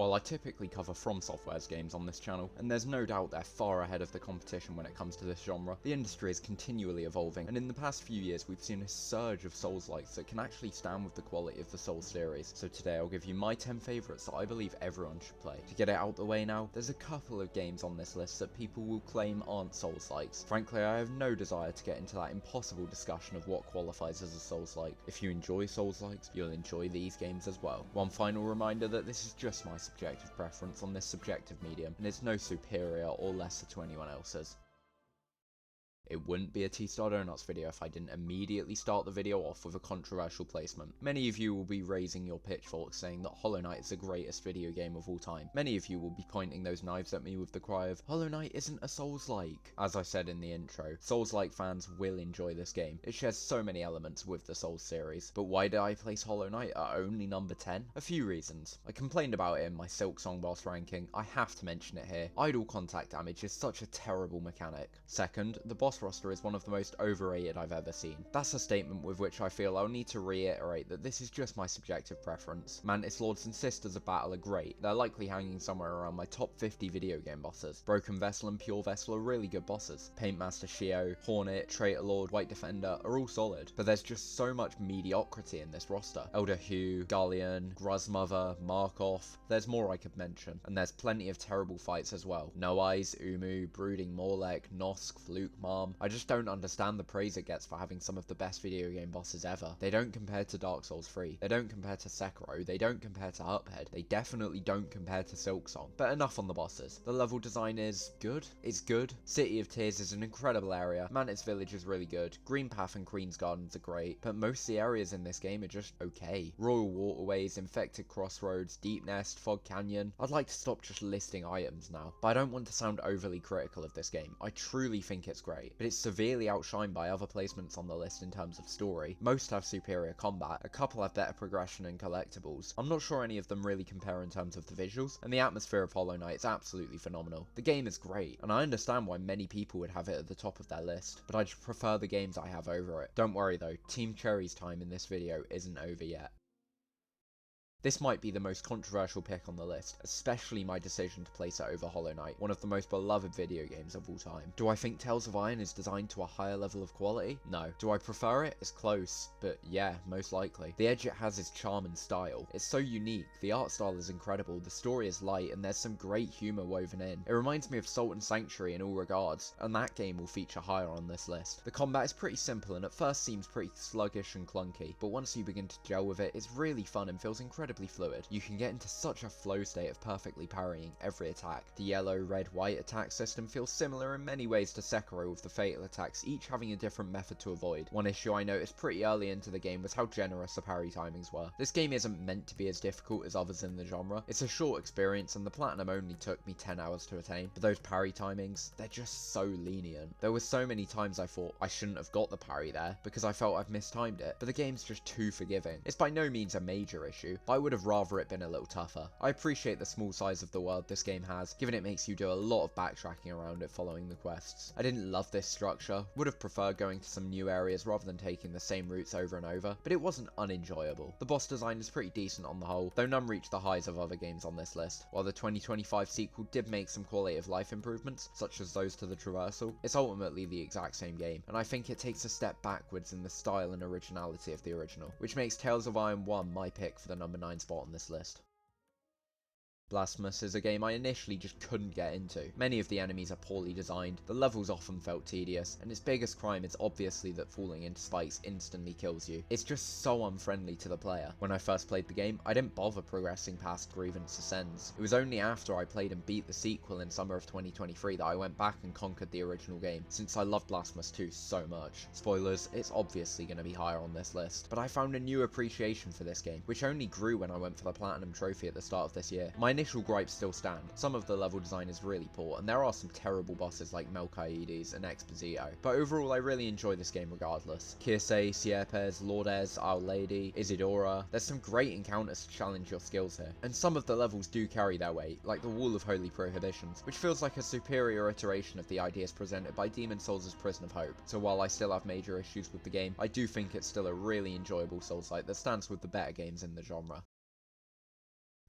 While I typically cover Fromsoftware's games on this channel, and there's no doubt they're far ahead of the competition when it comes to this genre, the industry is continually evolving, and in the past few years we've seen a surge of Souls-likes that can actually stand with the quality of the Souls series. So today I'll give you my 10 favourites that I believe everyone should play. To get it out the way now, there's a couple of games on this list that people will claim aren't Souls-likes. Frankly, I have no desire to get into that impossible discussion of what qualifies as a Souls-like. If you enjoy Souls-likes, you'll enjoy these games as well. One final reminder that this is just my subjective preference on this subjective medium, and it's no superior or lesser to anyone else's. It wouldn't be a T-Star Donuts video if I didn't immediately start the video off with a controversial placement. Many of you will be raising your pitchforks saying that Hollow Knight is the greatest video game of all time. Many of you will be pointing those knives at me with the cry of, Hollow Knight isn't a Souls-like. As I said in the intro, Souls-like fans will enjoy this game. It shares so many elements with the Souls series. But why did I place Hollow Knight at only number 10? A few reasons. I complained about it in my Silksong boss ranking. I have to mention it here. Idle contact damage is such a terrible mechanic. Second, the boss roster is one of the most overrated I've ever seen. That's a statement with which I feel I'll need to reiterate that this is just my subjective preference. Mantis Lords and Sisters of Battle are great. They're likely hanging somewhere around my top 50 video game bosses. Broken Vessel and Pure Vessel are really good bosses. Paintmaster Shio, Hornet, Traitor Lord, White Defender are all solid, but there's just so much mediocrity in this roster. Elder Hugh, Galleon, Gruzmother, Markov, there's more I could mention, and there's plenty of terrible fights as well. No Eyes, Umu, Brooding Morlek, Nosk, Fluke Marm. I just don't understand the praise it gets for having some of the best video game bosses ever. They don't compare to Dark Souls 3, they don't compare to Sekiro, they don't compare to Cuphead, they definitely don't compare to Silksong. But enough on the bosses. The level design is good. It's good. City of Tears is an incredible area. Mantis Village is really good. Green Path and Queen's Gardens are great, but most of the areas in this game are just okay. Royal Waterways, Infected Crossroads, Deep Nest, Fog Canyon. I'd like to stop just listing items now, but I don't want to sound overly critical of this game. I truly think it's great, but it's severely outshined by other placements on the list in terms of story. Most have superior combat, a couple have better progression and collectibles. I'm not sure any of them really compare in terms of the visuals, and the atmosphere of Hollow Knight is absolutely phenomenal. The game is great, and I understand why many people would have it at the top of their list, but I just prefer the games I have over it. Don't worry though, Team Cherry's time in this video isn't over yet. This might be the most controversial pick on the list, especially my decision to place it over Hollow Knight, one of the most beloved video games of all time. Do I think Tales of Iron is designed to a higher level of quality? No. Do I prefer it? It's close, but yeah, most likely. The edge it has is charm and style. It's so unique, the art style is incredible, the story is light, and there's some great humour woven in. It reminds me of Salt and Sanctuary in all regards, and that game will feature higher on this list. The combat is pretty simple and at first seems pretty sluggish and clunky, but once you begin to gel with it, it's really fun and feels incredibly fluid. You can get into such a flow state of perfectly parrying every attack. The yellow, red, white attack system feels similar in many ways to Sekiro, with the fatal attacks each having a different method to avoid. One issue I noticed pretty early into the game was how generous the parry timings were. This game isn't meant to be as difficult as others in the genre. It's a short experience and the platinum only took me 10 hours to attain, but those parry timings, they're just so lenient. There were so many times I thought I shouldn't have got the parry there because I felt I've mistimed it, but the game's just too forgiving. It's by no means a major issue, but I would have rather it been a little tougher. I appreciate the small size of the world this game has, given it makes you do a lot of backtracking around it following the quests. I didn't love this structure, would have preferred going to some new areas rather than taking the same routes over and over, but it wasn't unenjoyable. The boss design is pretty decent on the whole, though none reach the highs of other games on this list. While the 2025 sequel did make some quality of life improvements, such as those to the traversal, it's ultimately the exact same game, and I think it takes a step backwards in the style and originality of the original, which makes Tales of Iron 1 my pick for the number 9 spot on this list. Blasphemous is a game I initially just couldn't get into. Many of the enemies are poorly designed, the levels often felt tedious, and its biggest crime is obviously that falling into spikes instantly kills you. It's just so unfriendly to the player. When I first played the game, I didn't bother progressing past Grievance Ascends. It was only after I played and beat the sequel in summer of 2023 that I went back and conquered the original game, since I love Blasphemous 2 so much. Spoilers, it's obviously going to be higher on this list, but I found a new appreciation for this game, which only grew when I went for the Platinum Trophy at the start of this year. My initial gripes still stand. Some of the level design is really poor, and there are some terrible bosses like Melchiades and Exposito, but overall I really enjoy this game regardless. Kirsay, Sierpes, Lourdes, Our Lady, Isidora, there's some great encounters to challenge your skills here, and some of the levels do carry their weight, like the Wall of Holy Prohibitions, which feels like a superior iteration of the ideas presented by Demon Souls' Prison of Hope. So while I still have major issues with the game, I do think it's still a really enjoyable Souls-like that stands with the better games in the genre.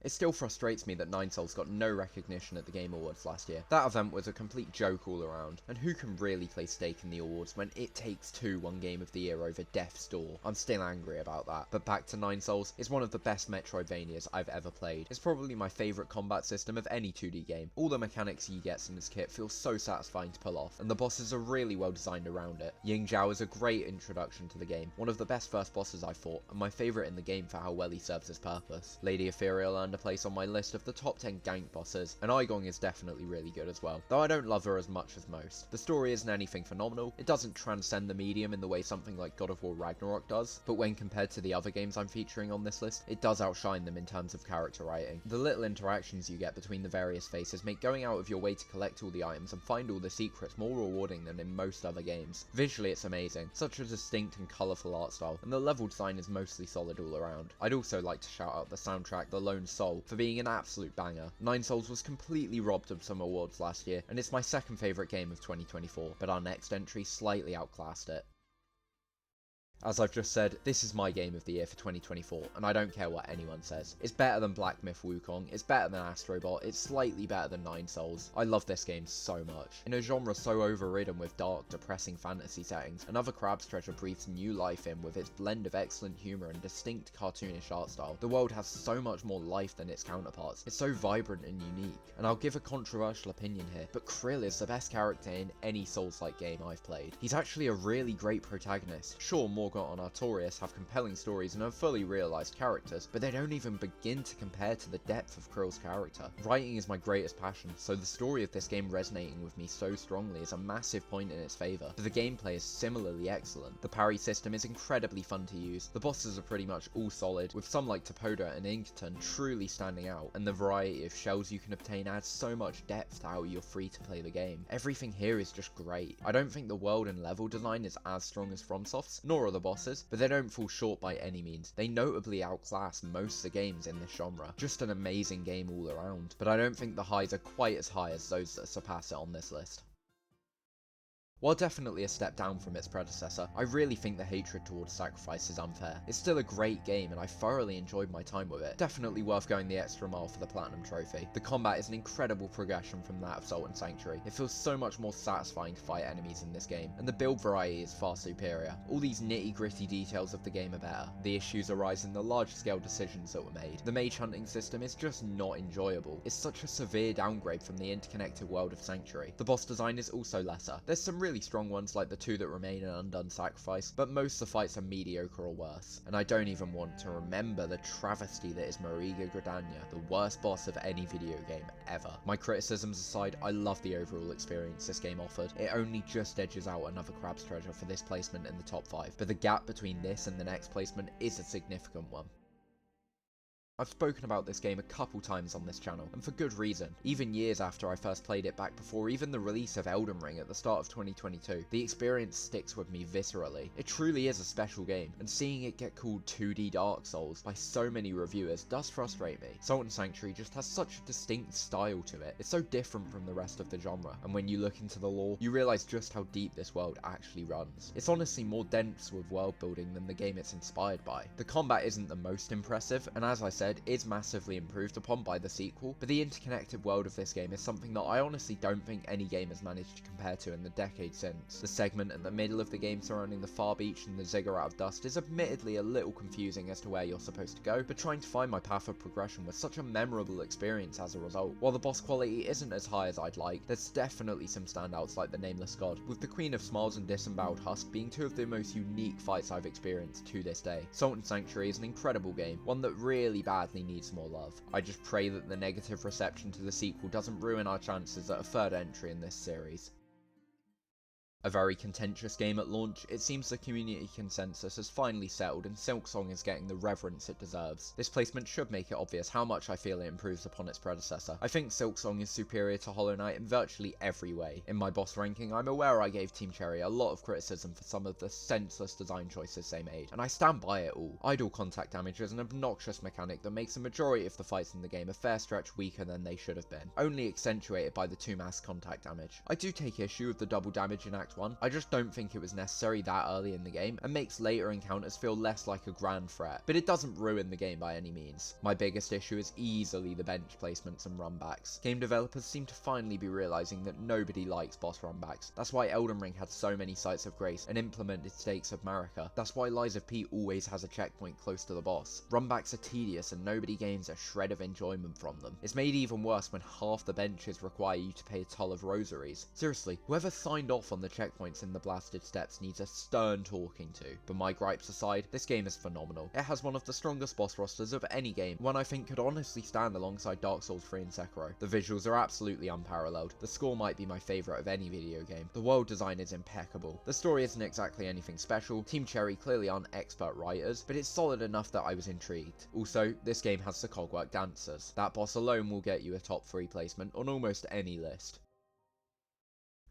It still frustrates me that 9 Souls got no recognition at the Game Awards last year. That event was a complete joke all around, and who can really play stake in the awards when It Takes Two won Game of the Year over Death's Door? I'm still angry about that. But back to 9 Souls, it's one of the best Metroidvanias I've ever played. It's probably my favourite combat system of any 2D game. All the mechanics you get in this kit feel so satisfying to pull off, and the bosses are really well designed around it. Ying Zhao is a great introduction to the game, one of the best first bosses I fought, and my favourite in the game for how well he serves his purpose. Lady Ethereal earned a place on my list of the top 10 gank bosses, and Igong is definitely really good as well, though I don't love her as much as most. The story isn't anything phenomenal, it doesn't transcend the medium in the way something like God of War Ragnarok does, but when compared to the other games I'm featuring on this list, it does outshine them in terms of character writing. The little interactions you get between the various faces make going out of your way to collect all the items and find all the secrets more rewarding than in most other games. Visually it's amazing, such a distinct and colourful art style, and the level design is mostly solid all around. I'd also like to shout out the soundtrack The Lone Soul for being an absolute banger. 9 Souls was completely robbed of some awards last year, and it's my second favourite game of 2024, but our next entry slightly outclassed it. As I've just said, this is my game of the year for 2024, and I don't care what anyone says. It's better than Black Myth Wukong, it's better than Astrobot, it's slightly better than 9 Souls. I love this game so much. In a genre so overridden with dark, depressing fantasy settings, Another Crab's Treasure breathes new life in with its blend of excellent humour and distinct cartoonish art style. The world has so much more life than its counterparts. It's so vibrant and unique. And I'll give a controversial opinion here, but Krill is the best character in any Souls-like game I've played. He's actually a really great protagonist. Sure, Morgott and Artorias have compelling stories and are fully realised characters, but they don't even begin to compare to the depth of Krill's character. Writing is my greatest passion, so the story of this game resonating with me so strongly is a massive point in its favour, but the gameplay is similarly excellent. The parry system is incredibly fun to use, the bosses are pretty much all solid, with some like Topoda and Inkerton truly standing out, and the variety of shells you can obtain adds so much depth to how you're free to play the game. Everything here is just great. I don't think the world and level design is as strong as Fromsoft's, nor are the bosses, but they don't fall short by any means. They notably outclass most of the games in this genre. Just an amazing game all around, but I don't think the highs are quite as high as those that surpass it on this list. While definitely a step down from its predecessor, I really think the hatred towards Sacrifice is unfair. It's still a great game and I thoroughly enjoyed my time with it. Definitely worth going the extra mile for the Platinum Trophy. The combat is an incredible progression from that of Salt and Sanctuary. It feels so much more satisfying to fight enemies in this game, and the build variety is far superior. All these nitty-gritty details of the game are better. The issues arise in the large-scale decisions that were made. The mage hunting system is just not enjoyable. It's such a severe downgrade from the interconnected world of Sanctuary. The boss design is also lesser. There's some really strong ones like the two that remain in Undone Sacrifice, but most of the fights are mediocre or worse. And I don't even want to remember the travesty that is Mariga Gridania, the worst boss of any video game ever. My criticisms aside, I love the overall experience this game offered. It only just edges out Another Crab's Treasure for this placement in the top 5, but the gap between this and the next placement is a significant one. I've spoken about this game a couple times on this channel, and for good reason. Even years after I first played it back before even the release of Elden Ring at the start of 2022, the experience sticks with me viscerally. It truly is a special game, and seeing it get called 2D Dark Souls by so many reviewers does frustrate me. Salt and Sanctuary just has such a distinct style to it. It's so different from the rest of the genre, and when you look into the lore, you realise just how deep this world actually runs. It's honestly more dense with world building than the game it's inspired by. The combat isn't the most impressive, and as I said, is massively improved upon by the sequel, but the interconnected world of this game is something that I honestly don't think any game has managed to compare to in the decade since. The segment at the middle of the game surrounding the Far Beach and the Ziggurat of Dust is admittedly a little confusing as to where you're supposed to go, but trying to find my path of progression was such a memorable experience as a result. While the boss quality isn't as high as I'd like, there's definitely some standouts like the Nameless God, with the Queen of Smiles and Disemboweled Husk being two of the most unique fights I've experienced to this day. Salt and Sanctuary is an incredible game, one that really badly needs more love. I just pray that the negative reception to the sequel doesn't ruin our chances at a third entry in this series. A very contentious game at launch, it seems the community consensus has finally settled and Silksong is getting the reverence it deserves. This placement should make it obvious how much I feel it improves upon its predecessor. I think Silksong is superior to Hollow Knight in virtually every way. In my boss ranking, I'm aware I gave Team Cherry a lot of criticism for some of the senseless design choices they made, and I stand by it all. Idle contact damage is an obnoxious mechanic that makes a majority of the fights in the game a fair stretch weaker than they should have been, only accentuated by the 2 mass contact damage. I do take issue with the double damage in Act Act 1. I just don't think it was necessary that early in the game, and makes later encounters feel less like a grand threat, but it doesn't ruin the game by any means. My biggest issue is easily the bench placements and runbacks. Game developers seem to finally be realizing that nobody likes boss runbacks. That's why Elden Ring had so many sites of grace and implemented Stakes of Marika. That's why Lies of P always has a checkpoint close to the boss. Runbacks are tedious and nobody gains a shred of enjoyment from them. It's made even worse when half the benches require you to pay a toll of rosaries. Seriously, whoever signed off on the checkpoints in the blasted steps needs a stern talking to. But my gripes aside, this game is phenomenal. It has one of the strongest boss rosters of any game, one I think could honestly stand alongside Dark Souls 3 and Sekiro. The visuals are absolutely unparalleled. The score might be my favourite of any video game. The world design is impeccable. The story isn't exactly anything special. Team Cherry clearly aren't expert writers, but it's solid enough that I was intrigued. Also, this game has the cogwork dancers. That boss alone will get you a top 3 placement on almost any list.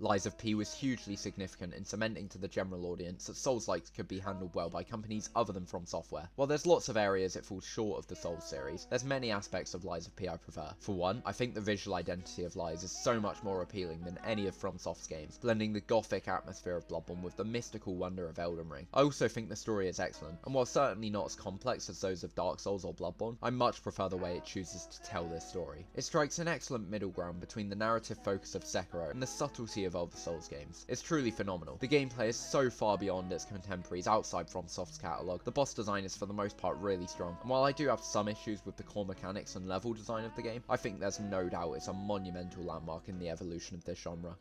Lies of P was hugely significant in cementing to the general audience that Souls-likes could be handled well by companies other than Fromsoftware. While there's lots of areas it falls short of the Souls series, there's many aspects of Lies of P I prefer. For one, I think the visual identity of Lies is so much more appealing than any of Fromsoft's games, blending the gothic atmosphere of Bloodborne with the mystical wonder of Elden Ring. I also think the story is excellent, and while certainly not as complex as those of Dark Souls or Bloodborne, I much prefer the way it chooses to tell this story. It strikes an excellent middle ground between the narrative focus of Sekiro and the subtlety of other Souls games. It's truly phenomenal. The gameplay is so far beyond its contemporaries outside FromSoft's catalogue. The boss design is for the most part really strong, and while I do have some issues with the core mechanics and level design of the game, I think there's no doubt it's a monumental landmark in the evolution of this genre.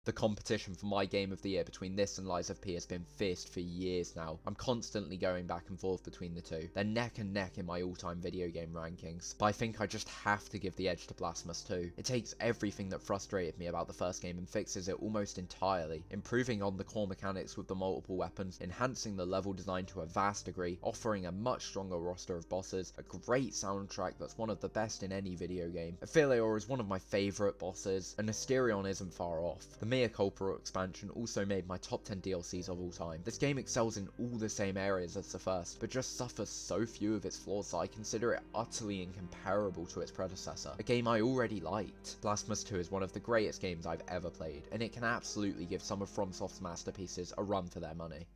The competition for my game of the year between this and Lies of P has been fierce for years now. I'm constantly going back and forth between the two. They're neck and neck in my all-time video game rankings, but I think I just have to give the edge to Blasphemous 2. It takes everything that frustrated me about the first game and fixes it almost entirely, improving on the core mechanics with the multiple weapons, enhancing the level design to a vast degree, offering a much stronger roster of bosses, a great soundtrack that's one of the best in any video game. Aphelior is one of my favourite bosses, and Asterion isn't far off. The Mea Culpa expansion also made my top 10 DLCs of all time. This game excels in all the same areas as the first, but just suffers so few of its flaws that I consider it utterly incomparable to its predecessor, a game I already liked. Blasphemous 2 is one of the greatest games I've ever played, and it can absolutely give some of FromSoft's masterpieces a run for their money.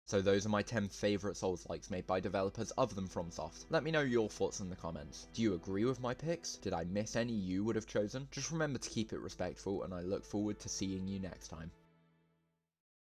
So those are my 10 favourite Souls-likes made by developers other than FromSoft. Let me know your thoughts in the comments. Do you agree with my picks? Did I miss any you would have chosen? Just remember to keep it respectful, and I look forward to seeing you next time.